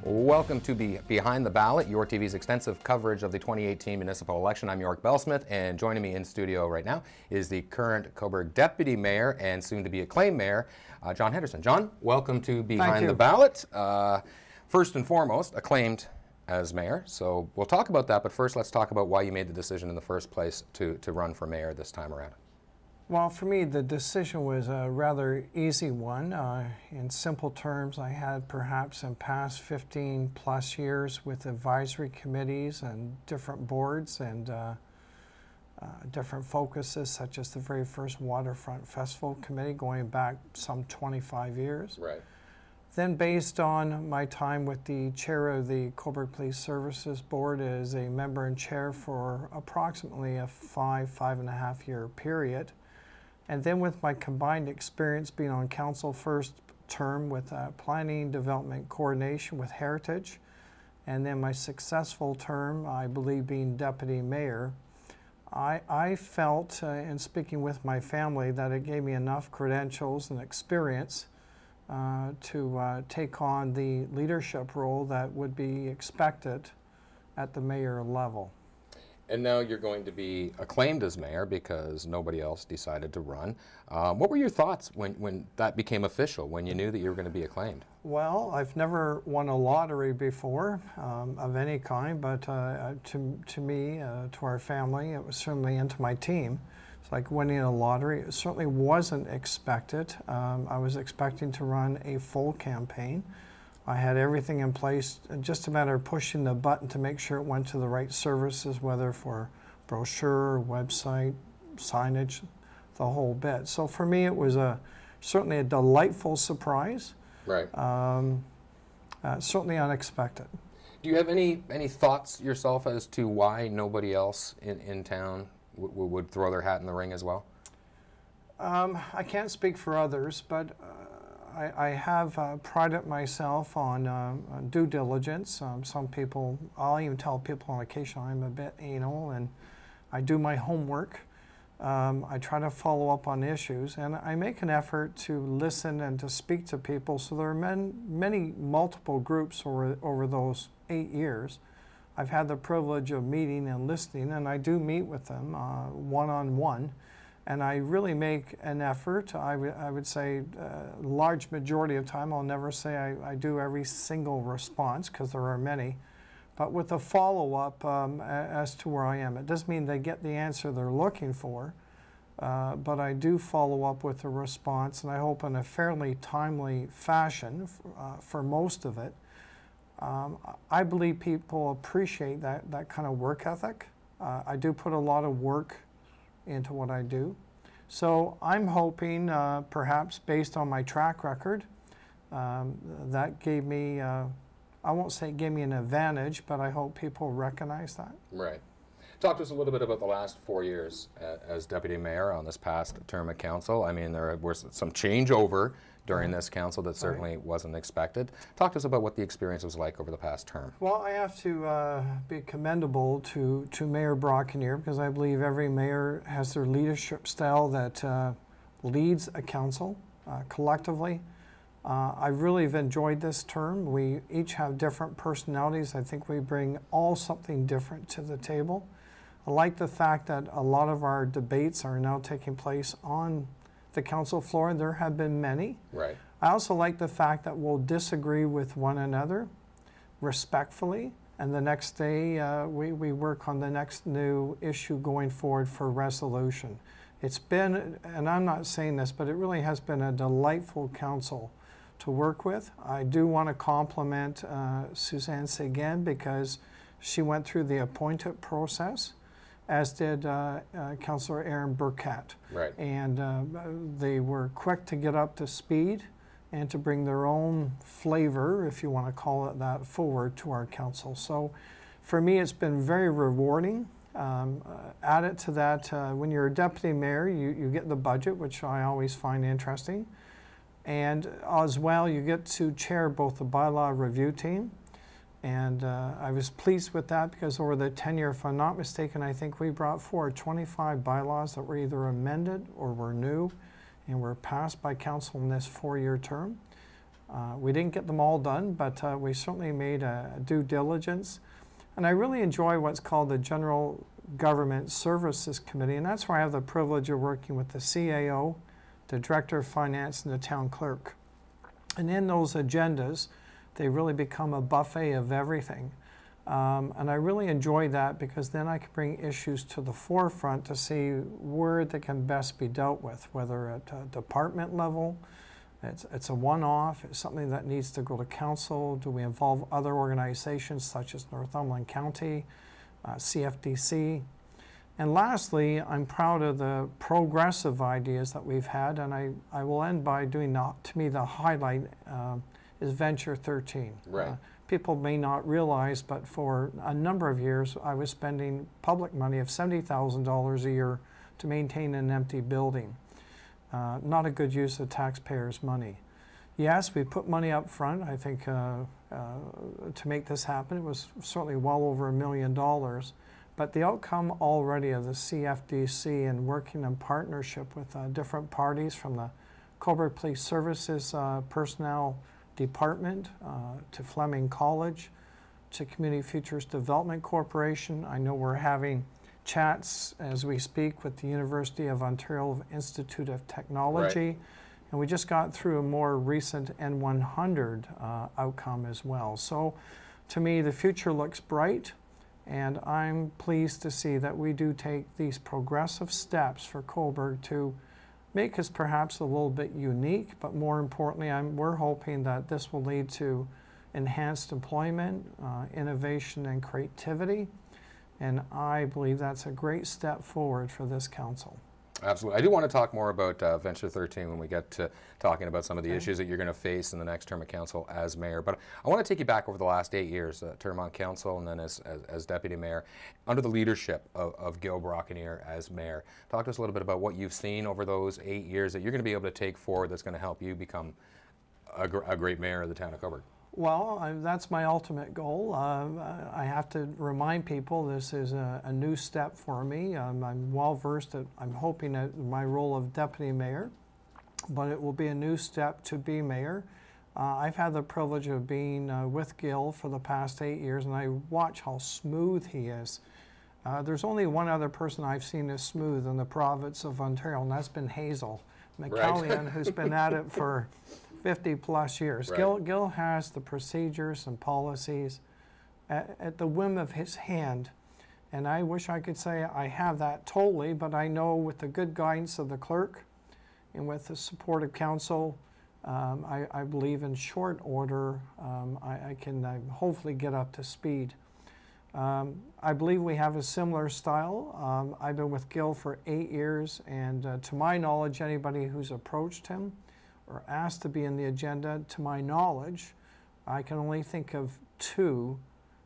Welcome to Behind the Ballot, YourTV's extensive coverage of the 2018 municipal election. I'm York Bellsmith, and joining me in studio right now is the current Cobourg Deputy Mayor and soon-to-be Acclaimed Mayor, John Henderson. John, welcome to Behind the Ballot. First and foremost, acclaimed as mayor, so we'll talk about that, but first let's talk about why you made the decision in the first place to run for mayor this time around. Well, for me, the decision was a rather easy one. In simple terms, I had perhaps in past 15 plus years with advisory committees and different boards and different focuses, such as the very first Waterfront Festival Committee going back some 25 years. Right. Then based on my time with the chair of the Cobourg Police Services Board as a member and chair for approximately a 5.5 year period, and then with my combined experience being on council first term with planning, development, coordination with Heritage, and then my successful term, I believe, being deputy mayor, I felt in speaking with my family that it gave me enough credentials and experience to take on the leadership role that would be expected at the mayor level. And now you're going to be acclaimed as mayor because nobody else decided to run. What were your thoughts when that became official, when you knew that you were going to be acclaimed? Well, I've never won a lottery before of any kind, but to me, to our family, it was certainly, and to my team, it's like winning a lottery. It certainly wasn't expected. I was expecting to run a full campaign. I had everything in place, just a matter of pushing the button to make sure it went to the right services, whether for brochure, website, signage, the whole bit. So for me, it was certainly a delightful surprise. Right. Certainly unexpected. Do you have any thoughts yourself as to why nobody else in town would throw their hat in the ring as well? I can't speak for others, but I have prided myself on due diligence. Some people, I'll even tell people on occasion I'm a bit anal, and I do my homework. I try to follow up on issues, and I make an effort to listen and to speak to people. So there are many multiple groups over those 8 years. I've had the privilege of meeting and listening, and I do meet with them one-on-one. And I really make an effort. I would say large majority of time, I'll never say I do every single response, because there are many, but with a follow-up as to where I am. It doesn't mean they get the answer they're looking for, but I do follow up with a response, and I hope in a fairly timely fashion for most of it. I believe people appreciate that kind of work ethic. I do put a lot of work into what I do. So I'm hoping, perhaps based on my track record, that gave me, I won't say it gave me an advantage, but I hope people recognize that. Right. Talk to us a little bit about the last 4 years as deputy mayor on this past term of council. I mean, there was some changeover during this council that certainly wasn't expected. Talk to us about what the experience was like over the past term. Well, I have to be commendable to Mayor Brockenier, because I believe every mayor has their leadership style that leads a council collectively. I really have enjoyed this term. We each have different personalities. I think we bring all something different to the table. I like the fact that a lot of our debates are now taking place on the council floor. There have been many. Right. I also like the fact that we'll disagree with one another respectfully, and the next day we work on the next new issue going forward for resolution. It's been, and I'm not saying this, but it really has been a delightful council to work with. I do want to compliment Suzanne Seguin, because she went through the appointed process, as did Councillor Aaron Burkett. Right. And they were quick to get up to speed and to bring their own flavor, if you want to call it that, forward to our council. So for me, it's been very rewarding. Added to that, when you're a deputy mayor, you get the budget, which I always find interesting. And as well, you get to chair both the bylaw review team. And I was pleased with that, because over the tenure, if I'm not mistaken, I think we brought forward 25 bylaws that were either amended or were new and were passed by council in this 4-year term. We didn't get them all done, but we certainly made a due diligence. And I really enjoy what's called the General Government Services Committee, and that's where I have the privilege of working with the CAO, the Director of Finance, and the Town Clerk. And in those agendas, they really become a buffet of everything. And I really enjoy that because then I can bring issues to the forefront to see where they can best be dealt with, whether at a department level, it's a one-off, it's something that needs to go to council. Do we involve other organizations such as Northumberland County, CFDC? And lastly, I'm proud of the progressive ideas that we've had, and I will end by doing, to me, the highlight is Venture 13. Right. People may not realize, but for a number of years, I was spending public money of $70,000 a year to maintain an empty building. Not a good use of taxpayers' money. Yes, we put money up front, I think, to make this happen. It was certainly well over $1 million. But the outcome already of the CFDC and working in partnership with different parties, from the Cobourg Police Services Personnel Department to Fleming College to Community Futures Development Corporation. I know we're having chats as we speak with the University of Ontario Institute of Technology. Right. And we just got through a more recent N100 outcome as well. So to me, the future looks bright, and I'm pleased to see that we do take these progressive steps for Cobourg to make us perhaps a little bit unique, but more importantly, we're hoping that this will lead to enhanced employment, innovation, and creativity. And I believe that's a great step forward for this council. Absolutely. I do want to talk more about Venture 13 when we get to talking about some of the issues that you're going to face in the next term of council as mayor. But I want to take you back over the last 8 years, term on council and then as deputy mayor, under the leadership of Gil McCallion as mayor. Talk to us a little bit about what you've seen over those 8 years that you're going to be able to take forward that's going to help you become a great mayor of the town of Cobourg. Well, that's my ultimate goal. I have to remind people this is a new step for me. I'm well versed at, I'm hoping, at my role of deputy mayor, but it will be a new step to be mayor. I've had the privilege of being with Gil for the past 8 years, and I watch how smooth he is. There's only one other person I've seen as smooth in the province of Ontario, and that's been Hazel McCallion, right. Who's been at it for 50+ years. Right. Gil has the procedures and policies at the whim of his hand. And I wish I could say I have that totally, but I know with the good guidance of the clerk and with the support of council, I believe in short order I can hopefully get up to speed. I believe we have a similar style. I've been with Gil for 8 years, and to my knowledge, anybody who's approached him or asked to be in the agenda, to my knowledge, I can only think of 2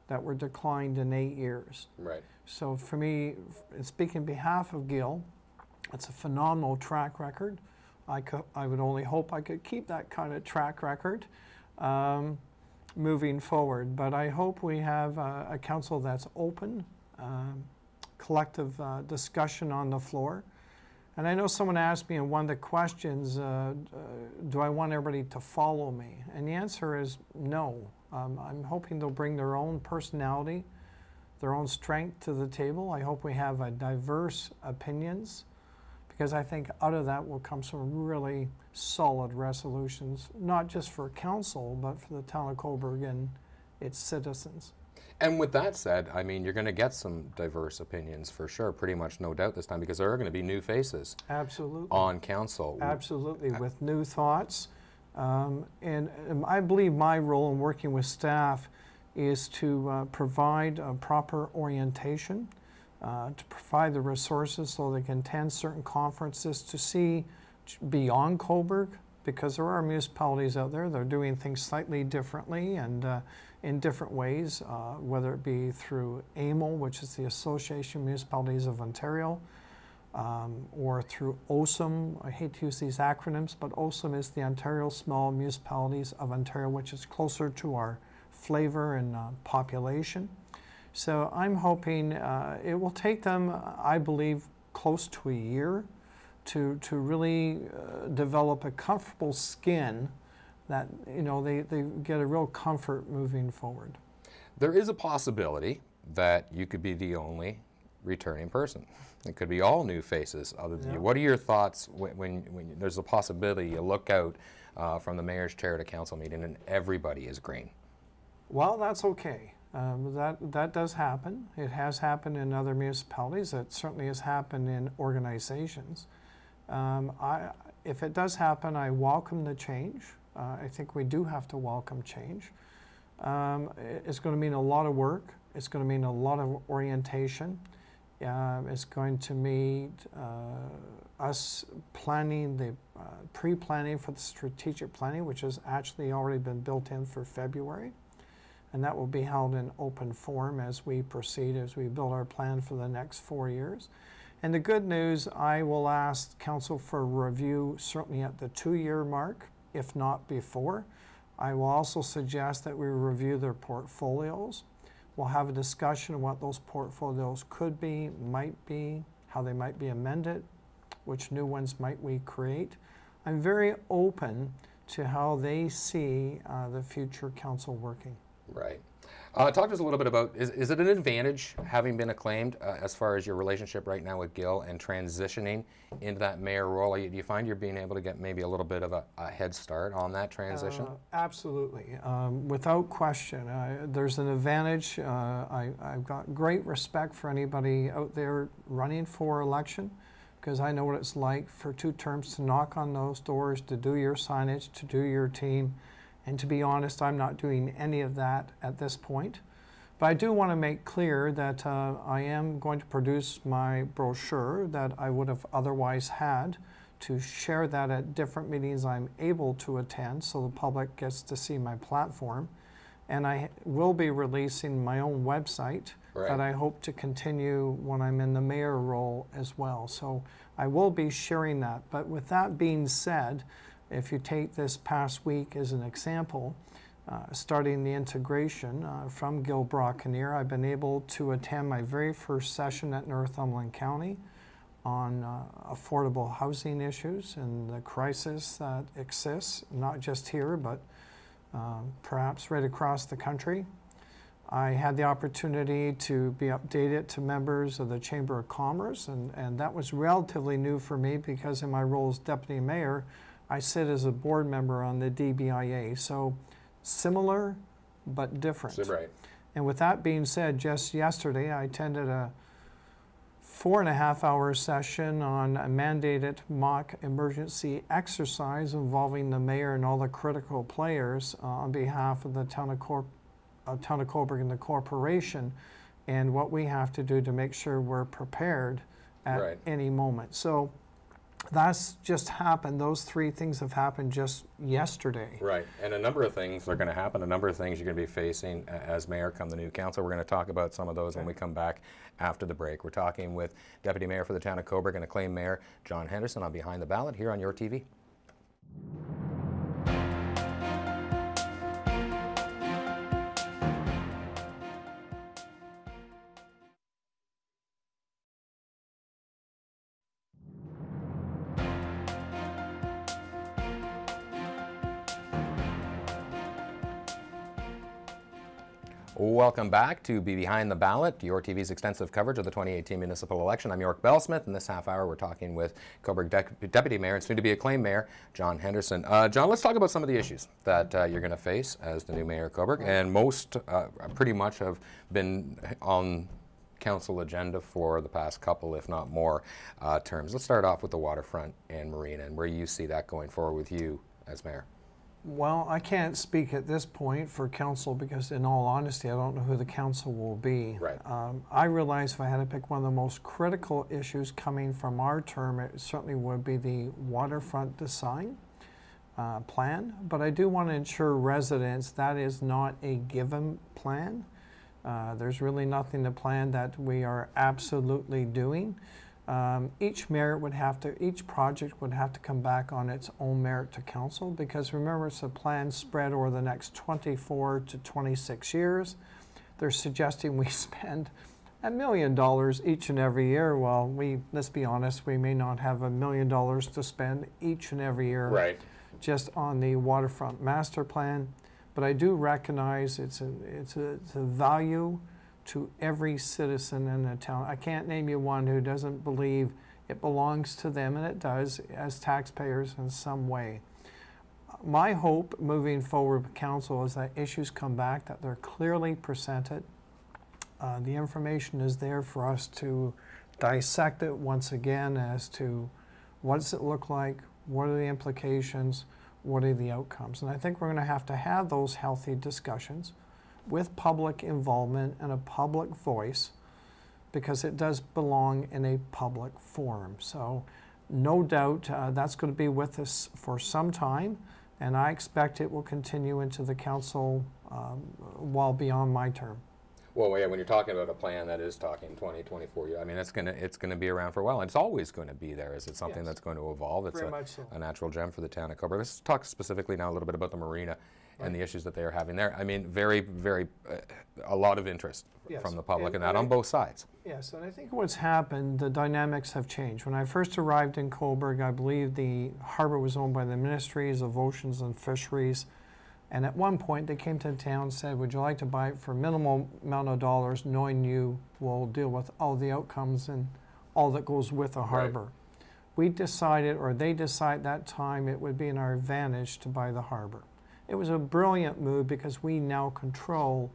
that were declined in 8 years. Right. So for me, speaking on behalf of Gil, it's a phenomenal track record. I would only hope I could keep that kind of track record moving forward. But I hope we have a council that's open, collective discussion on the floor. And I know someone asked me in one of the questions, do I want everybody to follow me? And the answer is no. I'm hoping they'll bring their own personality, their own strength to the table. I hope we have diverse opinions, because I think out of that will come some really solid resolutions, not just for council, but for the town of Cobourg and its citizens. And with that said, I mean, you're going to get some diverse opinions for sure, pretty much no doubt this time, because there are going to be new faces. Absolutely. On council. Absolutely, with new thoughts. And I believe my role in working with staff is to provide a proper orientation, to provide the resources so they can attend certain conferences, to see beyond Cobourg, because there are municipalities out there that are doing things slightly differently and in different ways, whether it be through AMO, which is the Association of Municipalities of Ontario, or through OSM. I hate to use these acronyms, but OSM is the Ontario Small Municipalities of Ontario, which is closer to our flavor and population. So I'm hoping it will take them, I believe, close to a year to really develop a comfortable skin that, you know, they get a real comfort moving forward. There is a possibility that you could be the only returning person. It could be all new faces other than you. What are your thoughts when there's a possibility you look out from the mayor's chair at a council meeting and everybody is green? Well, that's okay. That does happen. It has happened in other municipalities. It certainly has happened in organizations. If it does happen, I welcome the change. I think we do have to welcome change. It's going to mean a lot of work. It's going to mean a lot of orientation. It's going to mean us planning, the pre-planning for the strategic planning, which has actually already been built in for February. And that will be held in open forum as we proceed, as we build our plan for the next 4 years. And the good news, I will ask Council for a review certainly at the 2-year mark, if not before. I will also suggest that we review their portfolios. We'll have a discussion on what those portfolios could be, might be, how they might be amended, which new ones might we create. I'm very open to how they see the future council working. Right. Talk to us a little bit about, is it an advantage having been acclaimed as far as your relationship right now with Gil and transitioning into that mayor role? Do you find you're being able to get maybe a little bit of a head start on that transition? Absolutely. Without question. There's an advantage. I've got great respect for anybody out there running for election, because I know what it's like for 2 terms to knock on those doors, to do your signage, to do your team. And to be honest, I'm not doing any of that at this point. But I do want to make clear that I am going to produce my brochure that I would have otherwise had, to share that at different meetings I'm able to attend so the public gets to see my platform. And I will be releasing my own website that I hope to continue when I'm in the mayor role as well. So I will be sharing that. But with that being said, if you take this past week as an example, starting the integration from Gil McCallion, I've been able to attend my very first session at Northumberland County on affordable housing issues and the crisis that exists, not just here, but perhaps right across the country. I had the opportunity to be updated to members of the Chamber of Commerce, and that was relatively new for me because in my role as Deputy Mayor, I sit as a board member on the DBIA, so similar but different. Right. And with that being said, just yesterday I attended a 4.5-hour session on a mandated mock emergency exercise involving the mayor and all the critical players on behalf of the town of Cobourg and the corporation, and what we have to do to make sure we're prepared at any moment. So that's just happened. Those 3 things have happened just yesterday. Right, and a number of things are going to happen, a number of things you're going to be facing as mayor come the new council. We're going to talk about some of those when we come back after the break. We're talking with Deputy Mayor for the town of Cobourg and Acclaimed Mayor John Henderson on Behind the Ballot here on YourTV. Welcome back to Behind the Ballot, YourTV's extensive coverage of the 2018 municipal election. I'm York Bellsmith, and this half hour we're talking with Cobourg Deputy Mayor and soon-to-be Acclaimed Mayor John Henderson. John, let's talk about some of the issues that you're going to face as the new Mayor of Cobourg, and most pretty much have been on council agenda for the past couple, if not more, terms. Let's start off with the Waterfront and Marina, and where you see that going forward with you as Mayor. Well, I can't speak at this point for council because in all honesty, I don't know who the council will be. Right. I realize if I had to pick one of the most critical issues coming from our term, it certainly would be the waterfront design plan. But I do want to ensure residents that is not a given plan. There's really nothing to plan that we are absolutely doing. Each project would have to come back on its own merit to council, because remember, it's a plan spread over the next 24 to 26 years. They're suggesting we spend $1 million each and every year. Well, let's be honest, we may not have $1 million to spend each and every year just on the waterfront master plan, but I do recognize it's a value to every citizen in the town. I can't name you one who doesn't believe it belongs to them, and it does, as taxpayers in some way. My hope moving forward with council is that issues come back, that they're clearly presented. The information is there for us to dissect it once again as to what does it look like, what are the implications, what are the outcomes. And I think we're going to have those healthy discussions with public involvement and a public voice, because it does belong in a public forum. So no doubt that's going to be with us for some time, and I expect it will continue into the council well beyond my term. Well, yeah, when you're talking about a plan that is talking 20, 24 years, I mean, it's gonna be around for a while, and it's always going to be there. Is it something that's going to evolve? It's a natural gem for the town of Cobourg. Let's talk specifically now a little bit about the marina and the issues that they are having there. I mean, a lot of interest from the public, and that on both sides. Yes, and I think what's happened, the dynamics have changed. When I first arrived in Cobourg, I believe the harbor was owned by the Ministries of Oceans and Fisheries. And at one point, they came to the town and said, would you like to buy it for a minimal amount of dollars, knowing you will deal with all the outcomes and all that goes with a harbor? Right. We decided, or they decided that time, it would be in our advantage to buy the harbor. It was a brilliant move because we now control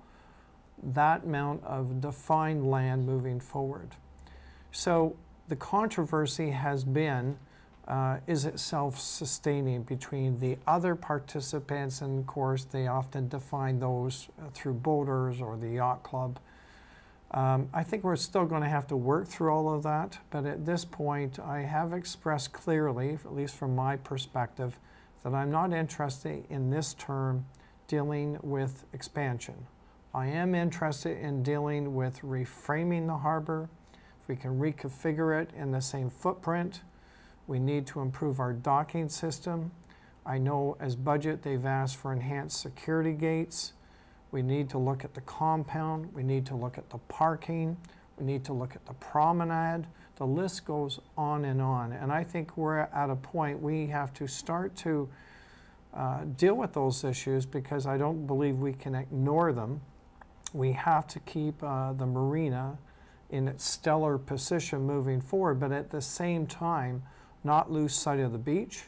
that amount of defined land moving forward. So the controversy has been, is it self-sustaining between the other participants? And of course, they often define those through boaters or the yacht club. I think we're still going to have to work through all of that, but at this point, I have expressed clearly, at least from my perspective, that I'm not interested in this term dealing with expansion. I am interested in dealing with reframing the harbor. If we can reconfigure it in the same footprint, we need to improve our docking system. I know as budget they've asked for enhanced security gates. We need to look at the compound. We need to look at the parking. We need to look at the promenade. The list goes on. And I think we're at a point we have to start to deal with those issues, because I don't believe we can ignore them. We have to keep the marina in its stellar position moving forward, but at the same time, not lose sight of the beach,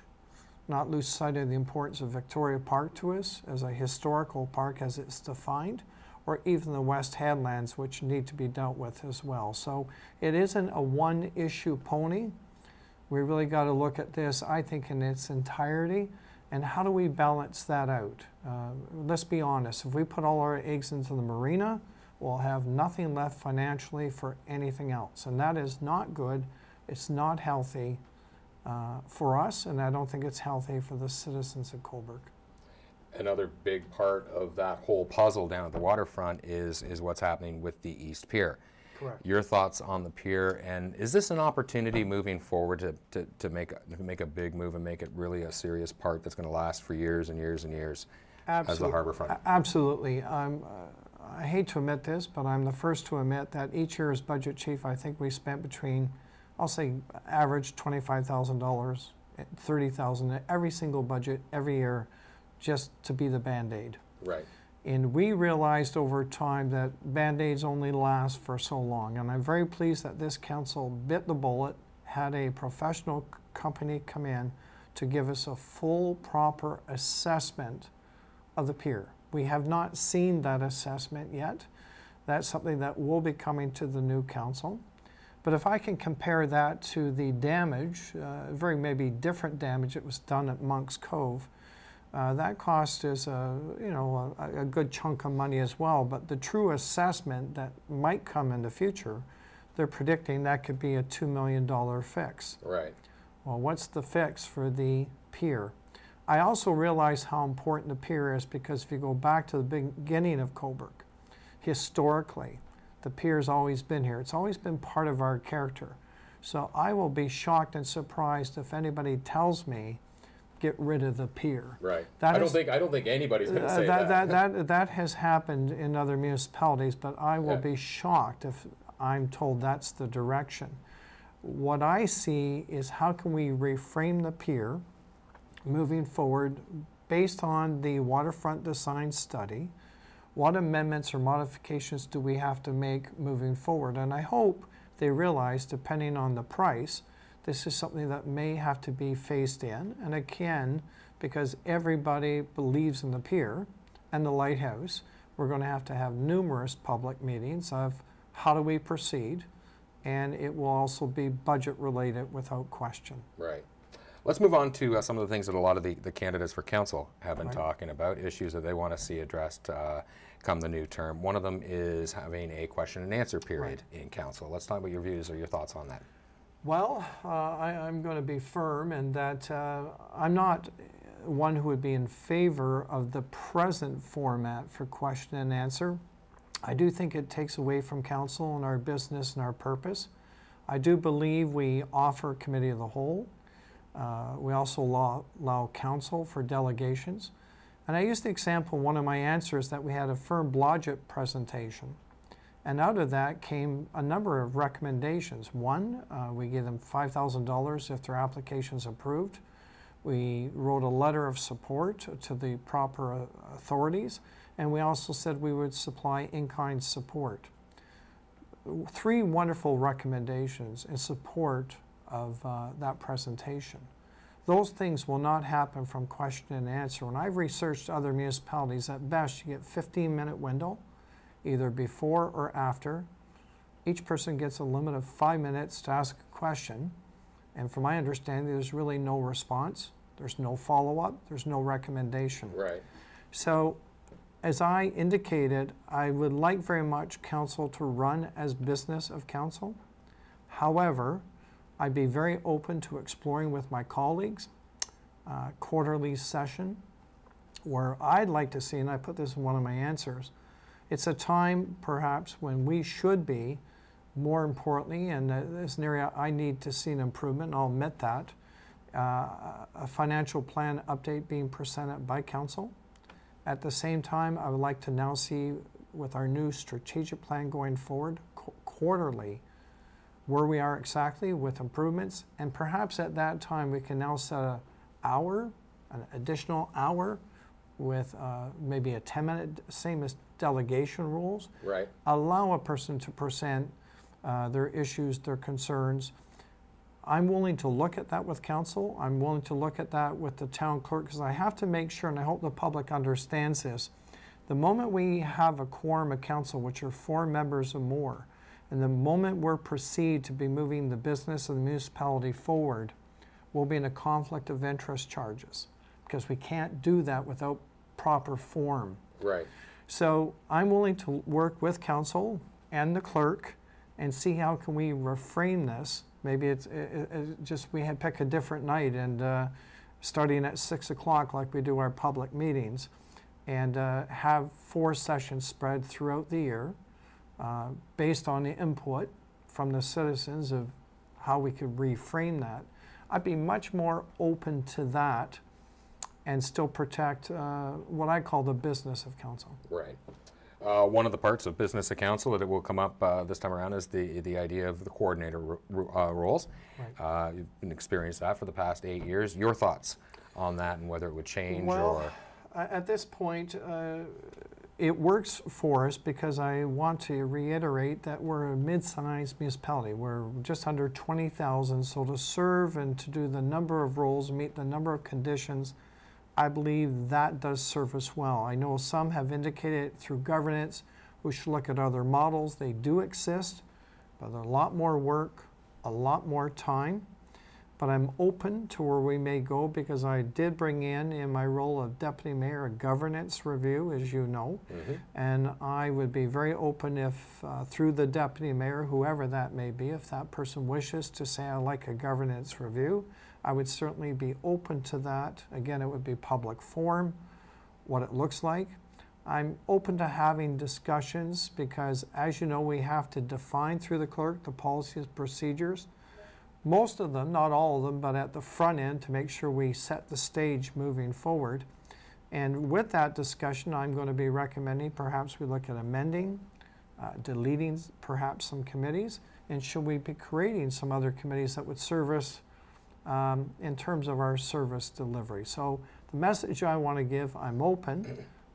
not lose sight of the importance of Victoria Park to us as a historical park as it's defined, or even the West Headlands, which need to be dealt with as well. So it isn't a one-issue pony. We really got to look at this, I think, in its entirety, and how do we balance that out? Let's be honest, if we put all our eggs into the marina, we'll have nothing left financially for anything else, and that is not good. It's not healthy for us, and I don't think it's healthy for the citizens of Cobourg. Another big part of that whole puzzle down at the waterfront is what's happening with the East Pier. Correct. Your thoughts on the pier, and is this an opportunity moving forward to make a big move and make it really a serious part that's going to last for years and years and years as the harborfront? Absolutely. I hate to admit this, but I'm the first to admit that each year as budget chief, I think we spent between, I'll say average $25,000, $30,000 every single budget every year, just to be the Band-Aid. Right. And we realized over time that Band-Aids only last for so long. And I'm very pleased that this council bit the bullet, had a professional company come in to give us a full, proper assessment of the pier. We have not seen that assessment yet. That's something that will be coming to the new council. But if I can compare that to the damage, very maybe different damage that was done at Monk's Cove, that cost is a good chunk of money as well. But the true assessment that might come in the future, they're predicting that could be a $2 million fix. Right. Well, what's the fix for the pier? I also realize how important the pier is, because if you go back to the beginning of Cobourg, historically, the pier's always been here. It's always been part of our character. So I will be shocked and surprised if anybody tells me, get rid of the pier. Right. I don't think anybody's going to say that. That has happened in other municipalities, but I will be shocked if I'm told that's the direction. What I see is, how can we reframe the pier moving forward based on the Waterfront design study. What amendments or modifications do we have to make moving forward? And I hope they realize, depending on the price, this is something that may have to be phased in. And again, because everybody believes in the pier and the lighthouse, we're going to have numerous public meetings of how do we proceed, and it will also be budget related without question. Right. Let's move on to some of the things that a lot of the candidates for council have been talking about, issues that they want to see addressed come the new term. One of them is having a question and answer period in council. Let's talk about your views or your thoughts on that. Well, I'm going to be firm in that I'm not one who would be in favor of the present format for question and answer. I do think it takes away from council and our business and our purpose. I do believe we offer committee of the whole. We also allow council for delegations. And I used the example, one of my answers, that we had a firm budget presentation. And out of that came a number of recommendations. One, we gave them $5,000 if their application's approved. We wrote a letter of support to the proper authorities. And we also said we would supply in-kind support. 3 wonderful recommendations in support of that presentation. Those things will not happen from question and answer. When I've researched other municipalities, at best you get 15-minute window, either before or after. Each person gets a limit of 5 minutes to ask a question, and from my understanding, there's really no response, there's no follow-up, there's no recommendation. Right. So, as I indicated, I would like very much council to run as business of council. However, I'd be very open to exploring with my colleagues quarterly session, where I'd like to see, and I put this in one of my answers, it's a time perhaps when we should be, more importantly, and this is an area I need to see an improvement, and I'll admit that, a financial plan update being presented by council. At the same time, I would like to now see, with our new strategic plan going forward, quarterly, where we are exactly with improvements, and perhaps at that time we can now set an additional hour with maybe a 10-minute, same as delegation rules. Right. Allow a person to present their issues, their concerns. I'm willing to look at that with council. I'm willing to look at that with the town clerk, because I have to make sure, and I hope the public understands this, the moment we have a quorum of council, which are 4 members or more, and the moment we're proceed to be moving the business of the municipality forward, we'll be in a conflict of interest charges, because we can't do that without proper form. Right. So I'm willing to work with council and the clerk and see how can we reframe this. Maybe it's just we had pick a different night, and starting at 6 o'clock like we do our public meetings, and have 4 sessions spread throughout the year based on the input from the citizens of how we could reframe that. I'd be much more open to that and still protect what I call the business of council. Right. One of the parts of business of council that will come up this time around is the idea of the coordinator roles. Right. You've been experienced that for the past 8 years. Your thoughts on that and whether it would change? Well, at this point, it works for us because I want to reiterate that we're a mid-sized municipality. We're just under 20,000, so to serve and to do the number of roles, meet the number of conditions, I believe that does serve us well. I know some have indicated through governance we should look at other models. They do exist, but they're a lot more work, a lot more time. But I'm open to where we may go, because I did bring in my role of deputy mayor, a governance review, as you know. Mm-hmm. And I would be very open if through the deputy mayor, whoever that may be, if that person wishes to say I like a governance review, I would certainly be open to that. Again, it would be public forum, what it looks like. I'm open to having discussions because, as you know, we have to define through the clerk the policies, procedures. Most of them, not all of them, but at the front end to make sure we set the stage moving forward. And with that discussion, I'm going to be recommending perhaps we look at amending, deleting perhaps some committees, and should we be creating some other committees that would serve us in terms of our service delivery. So the message I want to give, I'm open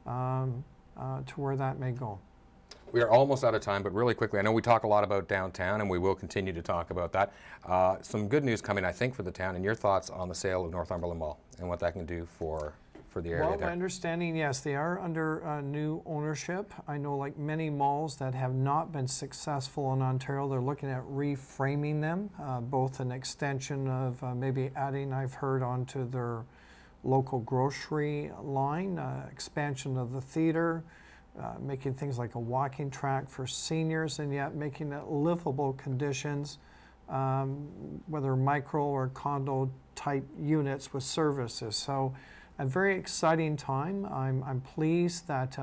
to where that may go. We are almost out of time, but really quickly, I know we talk a lot about downtown, and we will continue to talk about that. Some good news coming, I think, for the town, and your thoughts on the sale of Northumberland Well and what that can do for the area Well, there. my understanding, yes, they are under new ownership. I know, like many malls that have not been successful in Ontario, they're looking at reframing them, both an extension of maybe adding, I've heard, onto their local grocery line, expansion of the theater, making things like a walking track for seniors, and yet making it livable conditions, whether micro or condo type units with services. So a very exciting time. I'm pleased that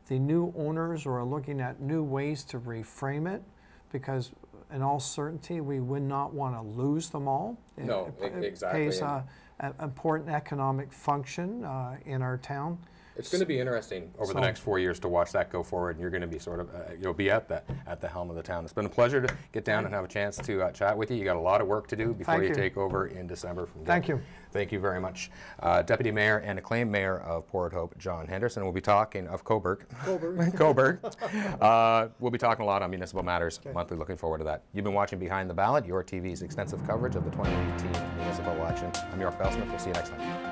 the new owners are looking at new ways to reframe it, because in all certainty we would not want to lose them all. No, it exactly. Pays an important economic function in our town. It's going to be interesting over the next 4 years to watch that go forward, and you're going to be sort of, you'll be at the helm of the town. It's been a pleasure to get down and have a chance to chat with you. You got a lot of work to do before you take over in December from Gil. Thank you. Thank you very much. Deputy Mayor and acclaimed Mayor of Port Hope, John Henderson. We'll be talking of Cobourg. Cobourg. We'll be talking a lot on municipal matters monthly. Looking forward to that. You've been watching Behind the Ballot, YourTV's extensive coverage of the 2018 municipal election. I'm York Bellsmith. We'll see you next time.